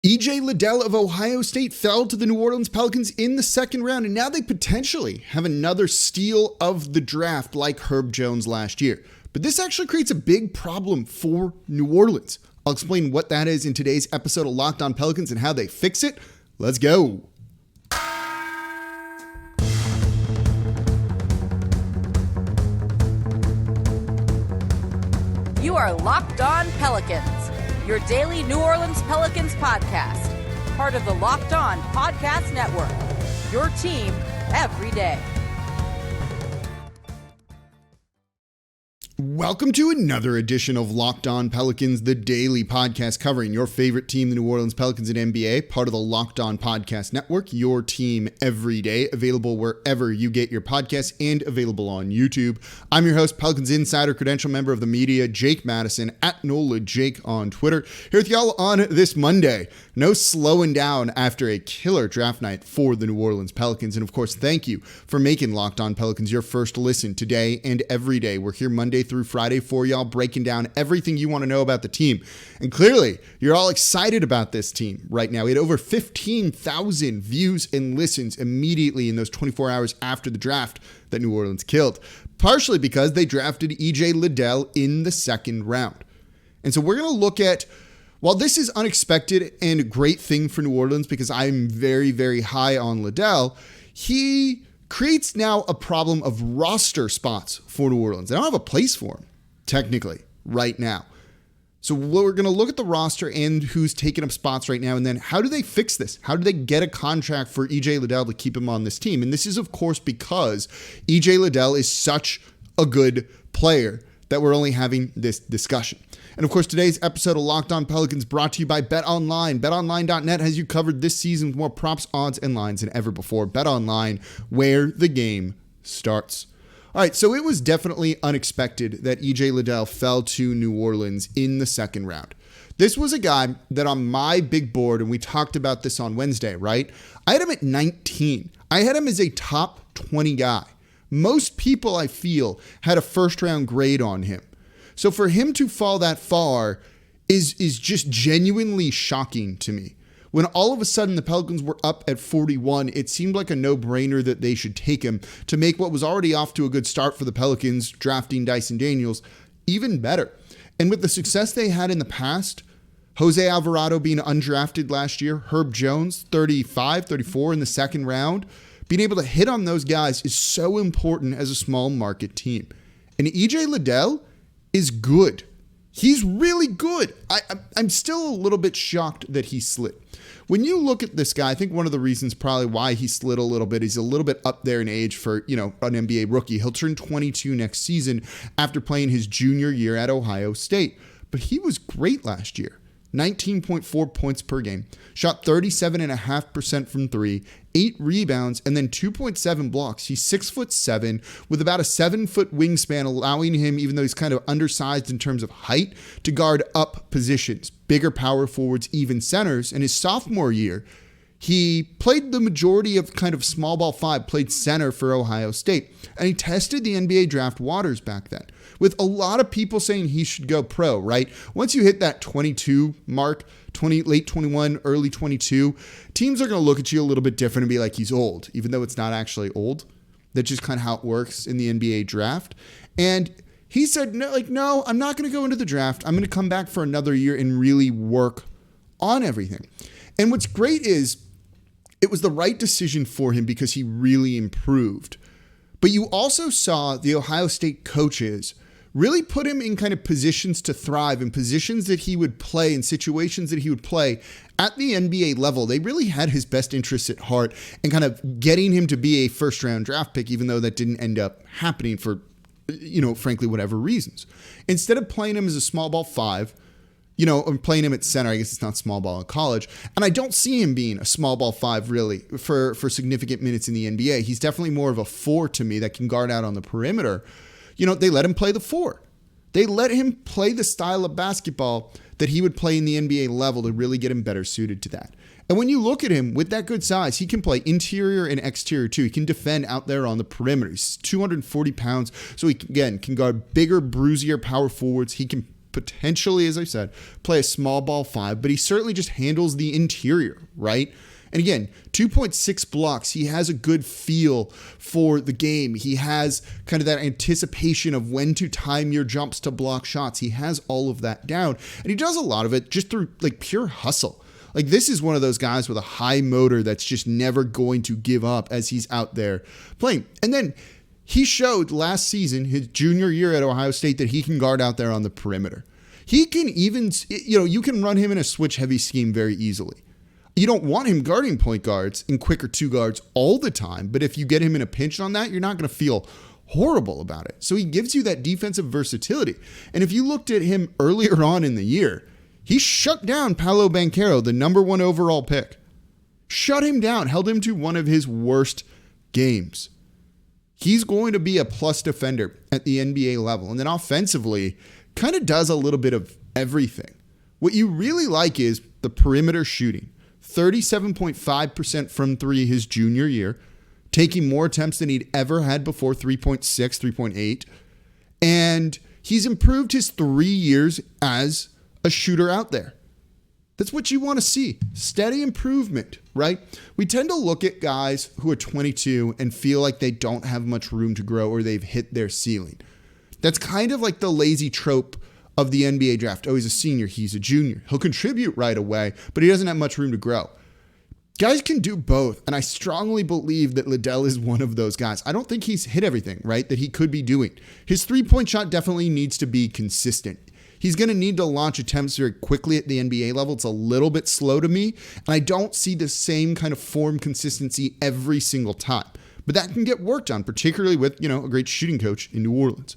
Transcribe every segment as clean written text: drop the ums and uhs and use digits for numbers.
Liddell of Ohio State fell to the New Orleans Pelicans in the second round, and now they potentially have another steal of the draft like Herb Jones last year. But this actually creates a big problem for New Orleans. I'll explain what that is in today's episode of Locked On Pelicans and how they fix it. Let's go. You are Locked On Pelicans, your daily New Orleans Pelicans podcast, part of the Locked On Podcast Network, your team every day. Welcome to another edition of Locked On Pelicans, the daily podcast covering your favorite team, the New Orleans Pelicans and NBA, part of the Locked On Podcast Network, your team every day, available wherever you get your podcasts and available on YouTube. I'm your host, Pelicans Insider, credential member of the media, Jake Madison, at NOLA Jake on Twitter. Here with y'all on this Monday. No slowing down after a killer draft night for the New Orleans Pelicans. And of course, thank you for making Locked On Pelicans your first listen today and every day. We're here Monday through Friday for y'all, breaking down everything you want to know about the team. And clearly, you're all excited about this team right now. We had over 15,000 views and listens immediately in those 24 hours after the draft that New Orleans killed, partially because they drafted EJ Liddell in the second round. And so we're going to look at, while this is unexpected and a great thing for New Orleans because I'm very, very high on Liddell, he creates now a problem of roster spots for New Orleans. They don't have a place for him, technically, right now. So we're going to look at the roster and who's taking up spots right now, and then how do they fix this? How do they get a contract for EJ Liddell to keep him on this team? And this is, of course, because EJ Liddell is such a good player that we're only having this discussion. And of course, today's episode of Locked On Pelicans brought to you by BetOnline. BetOnline.net has you covered this season with more props, odds, and lines than ever before. BetOnline, where the game starts. All right, so it was definitely unexpected that EJ Liddell fell to New Orleans in the second round. This was a guy that on my big board, and we talked about this on Wednesday, right? I had him at 19. I had him as a top 20 guy. Most people, I feel, had a first-round grade on him. So for him to fall that far is just genuinely shocking to me. When all of a sudden the Pelicans were up at 41, it seemed like a no-brainer that they should take him to make what was already off to a good start for the Pelicans, drafting Dyson Daniels, even better. And with the success they had in the past, Jose Alvarado being undrafted last year, Herb Jones, 35, 34 in the second round, being able to hit on those guys is so important as a small market team. And EJ Liddell is good. He's really good. I'm still a little bit shocked that he slid. When you look at this guy, I think one of the reasons probably why he slid a little bit, he's a little bit up there in age for, an NBA rookie. He'll turn 22 next season after playing his junior year at Ohio State. But he was great last year. 19.4 points per game, shot 37.5% from three, 8 rebounds, and then 2.7 blocks. He's 6'7" with about a 7-foot wingspan, allowing him, even though he's kind of undersized in terms of height, to guard up positions, bigger power forwards, even centers. In his sophomore year, he played the majority of kind of small ball five, played center for Ohio State, and he tested the NBA draft waters back then, with a lot of people saying he should go pro, right? Once you hit that 22 mark, late 21, early 22, teams are going to look at you a little bit different and be like, he's old, even though it's not actually old. That's just kind of how it works in the NBA draft. And he said, no, I'm not going to go into the draft. I'm going to come back for another year and really work on everything. And what's great is it was the right decision for him because he really improved. But you also saw the Ohio State coaches really put him in kind of positions to thrive, in positions that he would play, in situations that he would play at the NBA level. They really had his best interests at heart and kind of getting him to be a first-round draft pick, even though that didn't end up happening for, frankly, whatever reasons. Instead of playing him as a small ball five, I'm playing him at center. I guess it's not small ball in college. And I don't see him being a small ball five really for significant minutes in the NBA. He's definitely more of a 4 to me that can guard out on the perimeter. They let him play the 4. They let him play the style of basketball that he would play in the NBA level to really get him better suited to that. And when you look at him with that good size, he can play interior and exterior too. He can defend out there on the perimeter. He's 240 pounds. So he, again, can guard bigger, bruisier power forwards. He can potentially, as I said, play a small ball 5, but he certainly just handles the interior, right? And again, 2.6 blocks. He has a good feel for the game. He has kind of that anticipation of when to time your jumps to block shots. He has all of that down. And he does a lot of it just through like pure hustle. Like this is one of those guys with a high motor that's just never going to give up as he's out there playing. And then he showed last season, his junior year at Ohio State, that he can guard out there on the perimeter. He can even, you can run him in a switch heavy scheme very easily. You don't want him guarding point guards and quicker two guards all the time, but if you get him in a pinch on that, you're not going to feel horrible about it. So he gives you that defensive versatility. And if you looked at him earlier on in the year, he shut down Paolo Banchero, the number 1 overall pick. Shut him down, held him to one of his worst games. He's going to be a plus defender at the NBA level. And then offensively, kind of does a little bit of everything. What you really like is the perimeter shooting. 37.5% from 3 his junior year, taking more attempts than he'd ever had before, 3.6, 3.8. And he's improved his 3 years as a shooter out there. That's what you want to see. Steady improvement, right? We tend to look at guys who are 22 and feel like they don't have much room to grow or they've hit their ceiling. That's kind of like the lazy trope of the NBA draft. Oh, he's a senior, he's a junior. He'll contribute right away, but he doesn't have much room to grow. Guys can do both, and I strongly believe that Liddell is one of those guys. I don't think he's hit everything, right, that he could be doing. His three-point shot definitely needs to be consistent. He's going to need to launch attempts very quickly at the NBA level. It's a little bit slow to me, and I don't see the same kind of form consistency every single time. But that can get worked on, particularly with, a great shooting coach in New Orleans.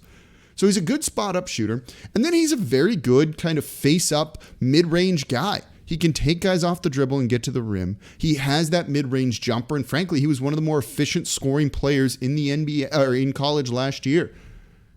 So he's a good spot-up shooter. And then he's a very good kind of face-up mid-range guy. He can take guys off the dribble and get to the rim. He has that mid-range jumper. And frankly, he was one of the more efficient scoring players in the NBA or in college last year.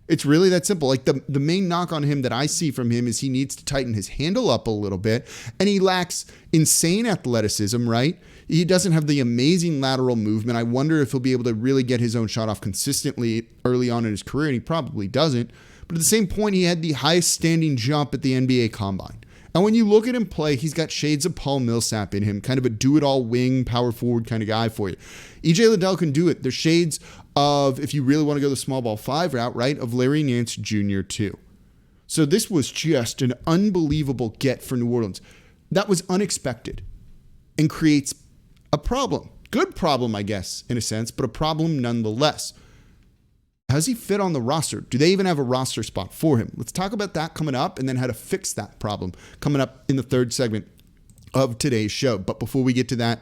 It's really that simple. Like the main knock on him that I see from him is he needs to tighten his handle up a little bit. And he lacks insane athleticism, right? He doesn't have the amazing lateral movement. I wonder if he'll be able to really get his own shot off consistently early on in his career, and he probably doesn't. But at the same point, he had the highest standing jump at the NBA Combine. And when you look at him play, he's got shades of Paul Millsap in him, kind of a do-it-all wing, power forward kind of guy for you. EJ Liddell can do it. There's shades of, if you really want to go the small ball 5 route, right, of Larry Nance Jr. too. So this was just an unbelievable get for New Orleans. That was unexpected and creates a problem. Good problem, I guess, in a sense, but a problem nonetheless. How does he fit on the roster? Do they even have a roster spot for him? Let's talk about that coming up and then how to fix that problem coming up in the third segment of today's show. But before we get to that,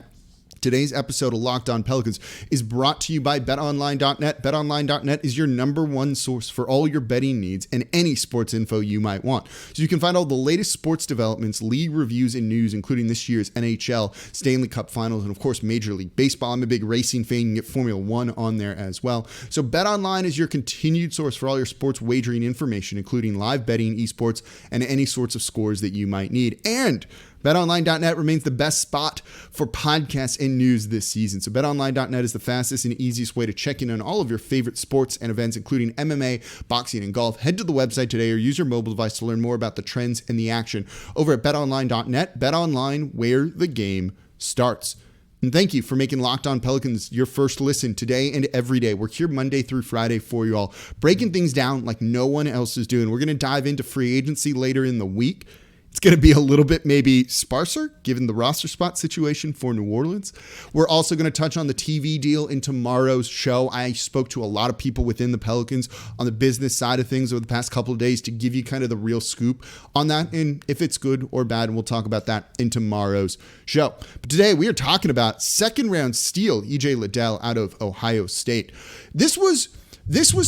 today's episode of Locked On Pelicans is brought to you by BetOnline.net. BetOnline.net is your number one source for all your betting needs and any sports info you might want. So you can find all the latest sports developments, league reviews, and news, including this year's NHL, Stanley Cup Finals, and of course, Major League Baseball. I'm a big racing fan. You can get Formula One on there as well. So BetOnline is your continued source for all your sports wagering information, including live betting, esports, and any sorts of scores that you might need. And BetOnline.net remains the best spot for podcasts and news this season. So BetOnline.net is the fastest and easiest way to check in on all of your favorite sports and events, including MMA, boxing, and golf. Head to the website today or use your mobile device to learn more about the trends and the action over at BetOnline.net. BetOnline, where the game starts. And thank you for making Locked On Pelicans your first listen today and every day. We're here Monday through Friday for you all, breaking things down like no one else is doing. We're going to dive into free agency later in the week. It's going to be a little bit maybe sparser given the roster spot situation for New Orleans. We're also going to touch on the TV deal in tomorrow's show. I spoke to a lot of people within the Pelicans on the business side of things over the past couple of days to give you kind of the real scoop on that and if it's good or bad. And we'll talk about that in tomorrow's show. But today we are talking about second round steal, EJ Liddell out of Ohio State. This was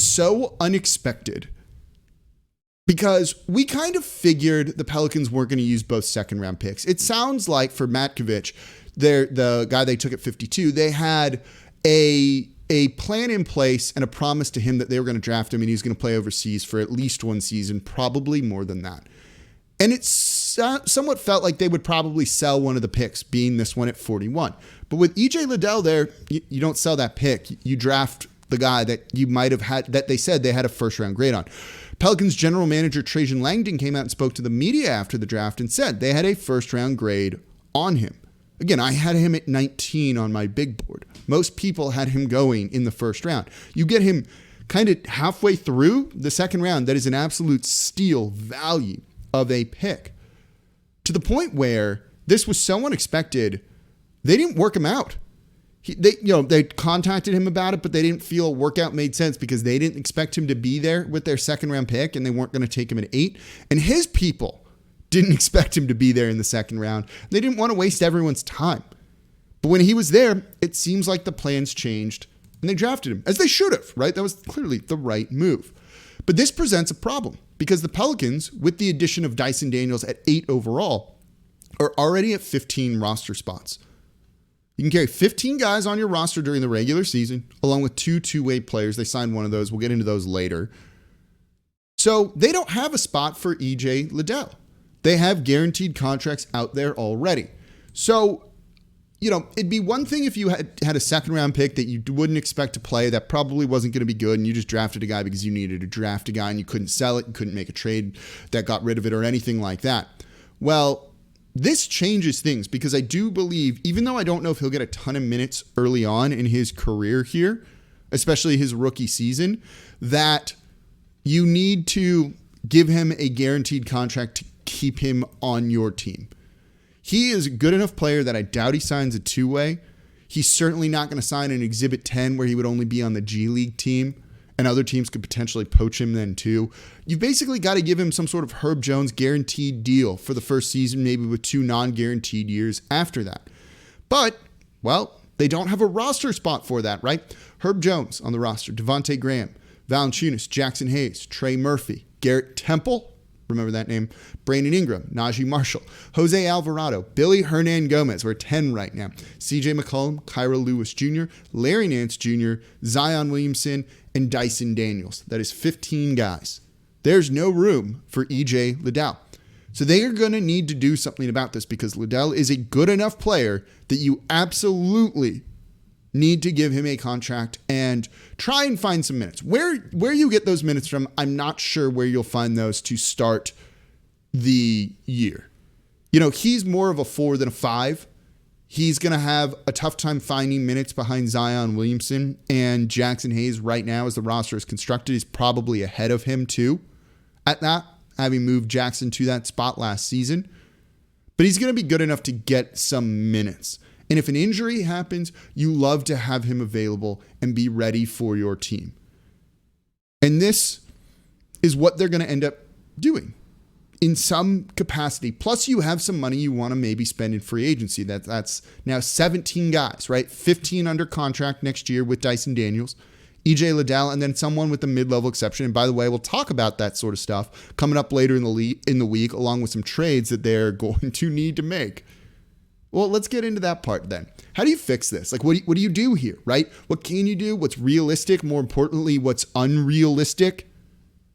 so unexpected, because we kind of figured the Pelicans weren't going to use both second-round picks. It sounds like for Matkovich, the guy they took at 52, they had a plan in place and a promise to him that they were going to draft him and he's going to play overseas for at least one season, probably more than that. And it somewhat felt like they would probably sell one of the picks, being this one at 41. But with EJ Liddell there, you don't sell that pick. You draft the guy that you might have had, that they said they had a first-round grade on. Pelicans general manager Trajan Langdon came out and spoke to the media after the draft and said they had a first-round grade on him. Again, I had him at 19 on my big board. Most people had him going in the first round. You get him kind of halfway through the second round, that is an absolute steal value of a pick. To the point where this was so unexpected, they didn't work him out. They contacted him about it, but they didn't feel a workout made sense because they didn't expect him to be there with their second round pick, and they weren't going to take him at 8. And his people didn't expect him to be there in the second round. They didn't want to waste everyone's time. But when he was there, it seems like the plans changed and they drafted him, as they should have, right? That was clearly the right move. But this presents a problem because the Pelicans, with the addition of Dyson Daniels at 8 overall, are already at 15 roster spots. You can carry 15 guys on your roster during the regular season, along with 2 two-way players. They signed one of those. We'll get into those later. So they don't have a spot for EJ Liddell. They have guaranteed contracts out there already. So, it'd be one thing if you had a second round pick that you wouldn't expect to play that probably wasn't going to be good, and you just drafted a guy because you needed to draft a guy and you couldn't sell it, you couldn't make a trade that got rid of it or anything like that. Well, this changes things because I do believe, even though I don't know if he'll get a ton of minutes early on in his career here, especially his rookie season, that you need to give him a guaranteed contract to keep him on your team. He is a good enough player that I doubt he signs a two-way. He's certainly not going to sign an Exhibit 10 where he would only be on the G League team, and other teams could potentially poach him then too. You've basically got to give him some sort of Herb Jones guaranteed deal for the first season, maybe with 2 non-guaranteed years after that. But, well, they don't have a roster spot for that, right? Herb Jones on the roster, Devontae Graham, Valanciunas, Jackson Hayes, Trey Murphy, Garrett Temple, remember that name, Brandon Ingram, Najee Marshall, Jose Alvarado, Billy Hernan Gomez, we're 10 right now, CJ McCollum, Kyra Lewis Jr., Larry Nance Jr., Zion Williamson, and Dyson Daniels. That is 15 guys. There's no room for EJ Liddell. So they are going to need to do something about this because Liddell is a good enough player that you absolutely need to give him a contract and try and find some minutes. Where you get those minutes from, I'm not sure where you'll find those to start the year. He's more of a 4 than a 5. He's going to have a tough time finding minutes behind Zion Williamson, and Jackson Hayes right now, as the roster is constructed, is probably ahead of him too at that, having moved Jackson to that spot last season. But he's going to be good enough to get some minutes. And if an injury happens, you love to have him available and be ready for your team. And this is what they're going to end up doing in some capacity. Plus, you have some money you want to maybe spend in free agency. That's now 17 guys, right? 15 under contract next year with Dyson Daniels, EJ Liddell, and then someone with a mid-level exception. And by the way, we'll talk about that sort of stuff coming up later in the week, along with some trades that they're going to need to make. Well, let's get into that part then. How do you fix this? Like, what do you do here, right? What can you do? What's realistic? More importantly, what's unrealistic?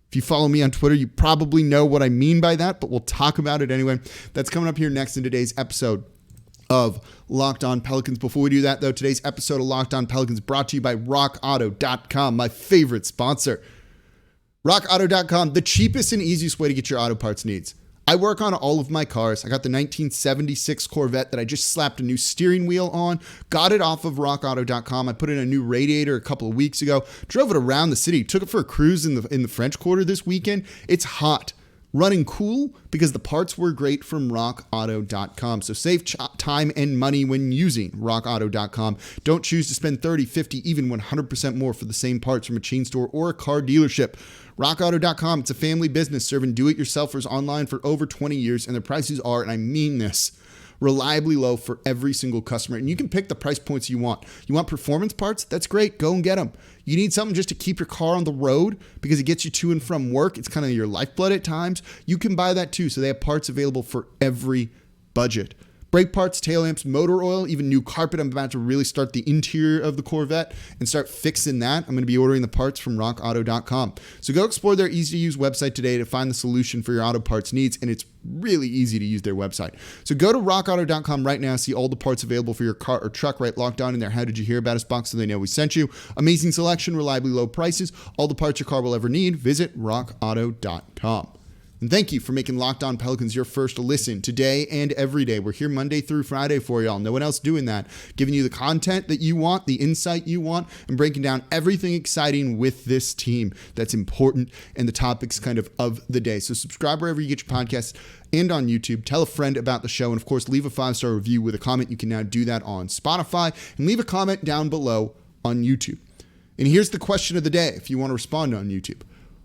If you follow me on Twitter, you probably know what I mean by that, but we'll talk about it anyway. That's coming up here next in today's episode of Locked On Pelicans. Before we do that, though, today's episode of Locked On Pelicans brought to you by RockAuto.com, my favorite sponsor. RockAuto.com, the cheapest and easiest way to get your auto parts needs. I work on all of my cars. I got the 1976 Corvette that I just slapped a new steering wheel on, got it off of rockauto.com. I put in a new radiator a couple of weeks ago, drove it around the city, took it for a cruise in the French Quarter this weekend. It's hot, running cool because the parts were great from rockauto.com. So save time and money when using rockauto.com. Don't choose to spend 30, 50, even 100% more for the same parts from a chain store or a car dealership. RockAuto.com, it's a family business serving do-it-yourselfers online for over 20 years, and their prices are, and I mean this, reliably low for every single customer. And you can pick the price points you want. You want performance parts? That's great. Go and get them. You need something just to keep your car on the road because it gets you to and from work. It's kind of your lifeblood at times. You can buy that too. So they have parts available for every budget. Brake parts, tail lamps, motor oil, even new carpet. I'm about to really start the interior of the Corvette and start fixing that. I'm going to be ordering the parts from rockauto.com. So go explore their easy-to-use website today to find the solution for your auto parts needs, and it's really easy to use their website. So go to rockauto.com right now, see all the parts available for your car or truck right locked on in their How Did You Hear About Us box so they know we sent you. Amazing selection, reliably low prices, all the parts your car will ever need. Visit rockauto.com. And thank you for making Locked On Pelicans your first listen today and every day. We're here Monday through Friday for y'all. No one else doing that. Giving you the content that you want, the insight you want, and breaking down everything exciting with this team that's important and the topics kind of the day. So subscribe wherever you get your podcasts and on YouTube. Tell a friend about the show. And of course, leave a 5-star review with a comment. You can now do that on Spotify. And leave a comment down below on YouTube. And here's the question of the day if you want to respond on YouTube.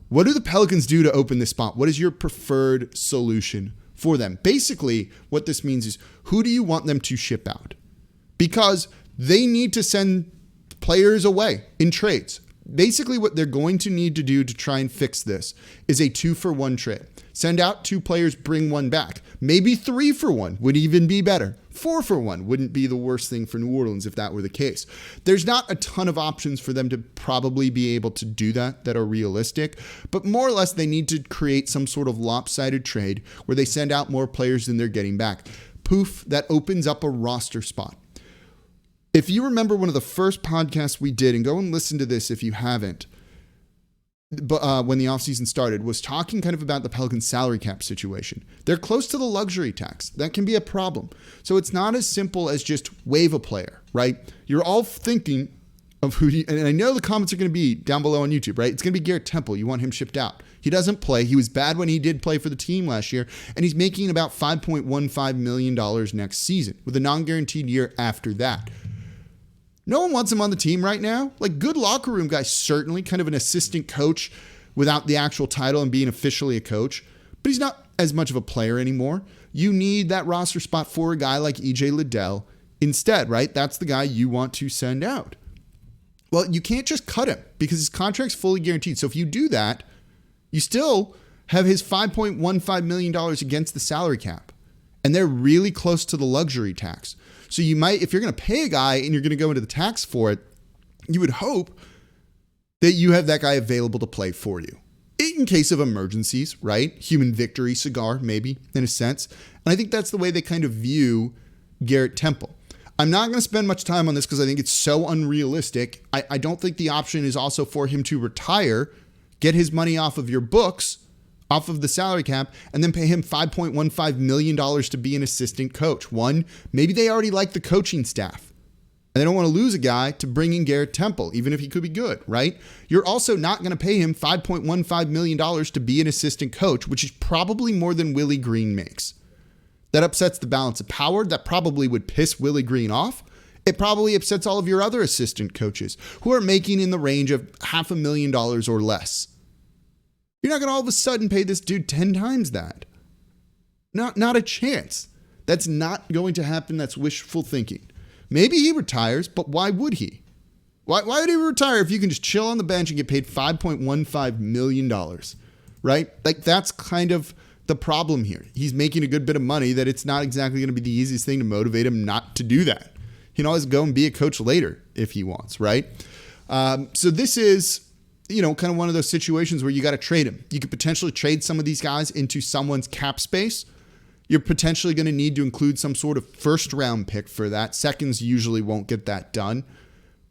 What do the Pelicans do to open this spot? What is your preferred solution for them? Basically, what this means is who do you want them to ship out? Because they need to send players away in trades. Basically, what they're going to need to do to try and fix this is a 2-for-1 trade. Send out 2 players, bring 1 back. Maybe 3-for-1 would even be better. 4-for-1 wouldn't be the worst thing for New Orleans if that were the case. There's not a ton of options for them to probably be able to do that are realistic, but more or less they need to create some sort of lopsided trade where they send out more players than they're getting back. Poof, that opens up a roster spot. If you remember one of the first podcasts we did, and go and listen to this if you haven't, but when the offseason started, was talking kind of about the Pelicans salary cap situation. They're close to the luxury tax. That can be a problem. So it's not as simple as just waive a player, right? You're all thinking of and I know the comments are going to be down below on YouTube, right? It's going to be Garrett Temple. You want him shipped out. He doesn't play. He was bad when he did play for the team last year, and he's making about $5.15 million next season with a non-guaranteed year after that. No one wants him on the team right now. Like, good locker room guy, certainly, kind of an assistant coach without the actual title and being officially a coach, but he's not as much of a player anymore. You need that roster spot for a guy like EJ Liddell instead, right? That's the guy you want to send out. Well, you can't just cut him because his contract's fully guaranteed. So if you do that, you still have his $5.15 million against the salary cap, and they're really close to the luxury tax. So you might, if you're going to pay a guy and you're going to go into the tax for it, you would hope that you have that guy available to play for you in case of emergencies, right? Human victory cigar, maybe, in a sense. And I think that's the way they kind of view Garrett Temple. I'm not going to spend much time on this because I think it's so unrealistic. I don't think the option is also for him to retire, get his money off of your books, off of the salary cap, and then pay him $5.15 million to be an assistant coach. One, maybe they already like the coaching staff, and they don't want to lose a guy to bring in Garrett Temple, even if he could be good, right? You're also not going to pay him $5.15 million to be an assistant coach, which is probably more than Willie Green makes. That upsets the balance of power. That probably would piss Willie Green off. It probably upsets all of your other assistant coaches who are making in the range of $500,000 or less. You're not going to all of a sudden pay this dude 10 times that. Not a chance. That's not going to happen. That's wishful thinking. Maybe he retires, but why would he? Why would he retire if you can just chill on the bench and get paid $5.15 million, right? Like, that's kind of the problem here. He's making a good bit of money that it's not exactly going to be the easiest thing to motivate him not to do that. He can always go and be a coach later if he wants, right? So this is, kind of one of those situations where you got to trade him. You could potentially trade some of these guys into someone's cap space. You're potentially going to need to include some sort of first round pick for that. Seconds usually won't get that done,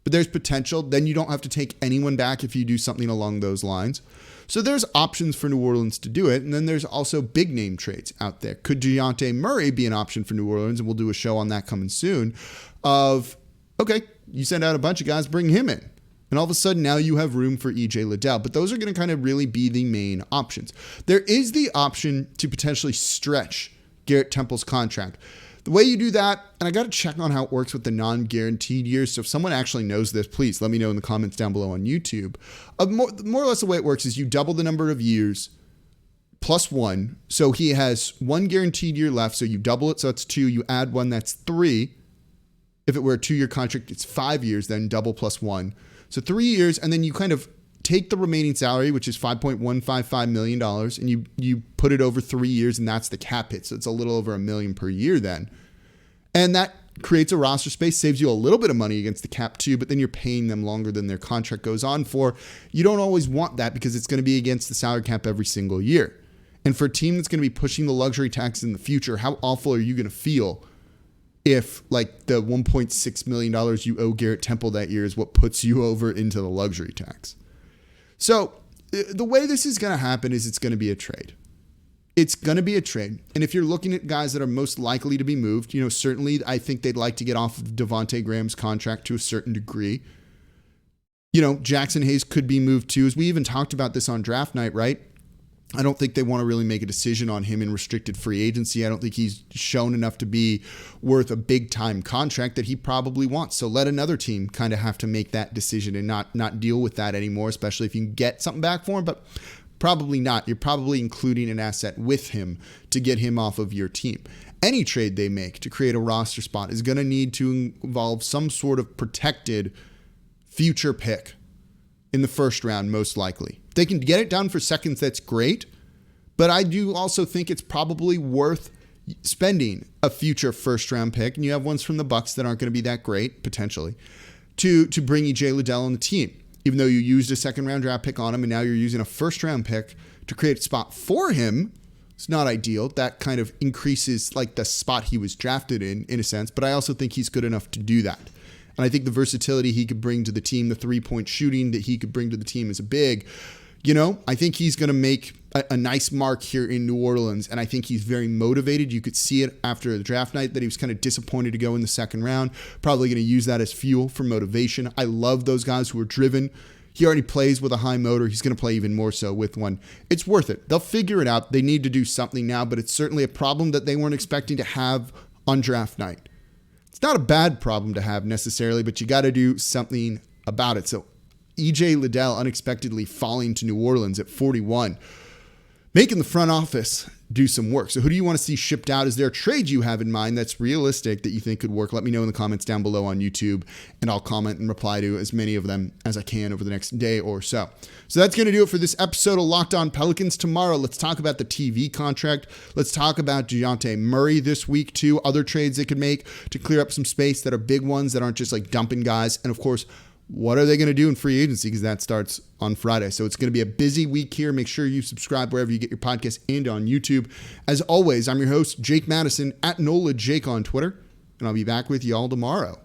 but there's potential. Then you don't have to take anyone back if you do something along those lines. So there's options for New Orleans to do it. And then there's also big name trades out there. Could Dejounte Murray be an option for New Orleans? And we'll do a show on that coming soon of, okay, you send out a bunch of guys, bring him in. And all of a sudden, now you have room for EJ Liddell. But those are going to kind of really be the main options. There is the option to potentially stretch Garrett Temple's contract. The way you do that, and I got to check on how it works with the non-guaranteed years. So if someone actually knows this, please let me know in the comments down below on YouTube. More or less the way it works is you double the number of years plus 1. So he has 1 guaranteed year left. So you double it. So that's 2. You add 1. That's 3. If it were a 2-year contract, it's 5 years, then double plus 1. So 3 years, and then you kind of take the remaining salary, which is $5.155 million, and you put it over 3 years, and that's the cap hit. So it's a little over $1 million per year then. And that creates a roster space, saves you a little bit of money against the cap too, but then you're paying them longer than their contract goes on for. You don't always want that because it's going to be against the salary cap every single year. And for a team that's going to be pushing the luxury tax in the future, how awful are you going to feel if like the $1.6 million you owe Garrett Temple that year is what puts you over into the luxury tax? So the way this is going to happen is it's going to be a trade. It's going to be a trade. And if you're looking at guys that are most likely to be moved, certainly I think they'd like to get off of Devontae Graham's contract to a certain degree. Jackson Hayes could be moved too. As we even talked about this on draft night, right? I don't think they want to really make a decision on him in restricted free agency. I don't think he's shown enough to be worth a big time contract that he probably wants. So let another team kind of have to make that decision and not deal with that anymore, especially if you can get something back for him. But probably not. You're probably including an asset with him to get him off of your team. Any trade they make to create a roster spot is going to need to involve some sort of protected future pick in the first round, most likely. If they can get it done for seconds, that's great. But I do also think it's probably worth spending a future first round pick, and you have ones from the Bucks that aren't going to be that great, potentially, to bring EJ Liddell on the team. Even though you used a second round draft pick on him and now you're using a first round pick to create a spot for him, it's not ideal. That kind of increases like the spot he was drafted in a sense, but I also think he's good enough to do that. And I think the versatility he could bring to the team, the 3-point shooting that he could bring to the team as a big, I think he's going to make a nice mark here in New Orleans, and I think he's very motivated. You could see it after the draft night that he was kind of disappointed to go in the second round. Probably going to use that as fuel for motivation. I love those guys who are driven. He already plays with a high motor. He's going to play even more so with one. It's worth it. They'll figure it out. They need to do something now, but it's certainly a problem that they weren't expecting to have on draft night. It's not a bad problem to have necessarily, but you got to do something about it. So EJ Liddell unexpectedly falling to New Orleans at 41, making the front office do some work. So who do you want to see shipped out? Is there a trade you have in mind that's realistic that you think could work? Let me know in the comments down below on YouTube, and I'll comment and reply to as many of them as I can over the next day or so. So that's going to do it for this episode of Locked On Pelicans. Tomorrow, let's talk about the TV contract. Let's talk about DeJounte Murray this week too. Other trades they could make to clear up some space that are big ones that aren't just like dumping guys. And of course, what are they going to do in free agency? Because that starts on Friday. So it's going to be a busy week here. Make sure you subscribe wherever you get your podcast and on YouTube. As always, I'm your host, Jake Madison, at NOLA Jake on Twitter. And I'll be back with you all tomorrow.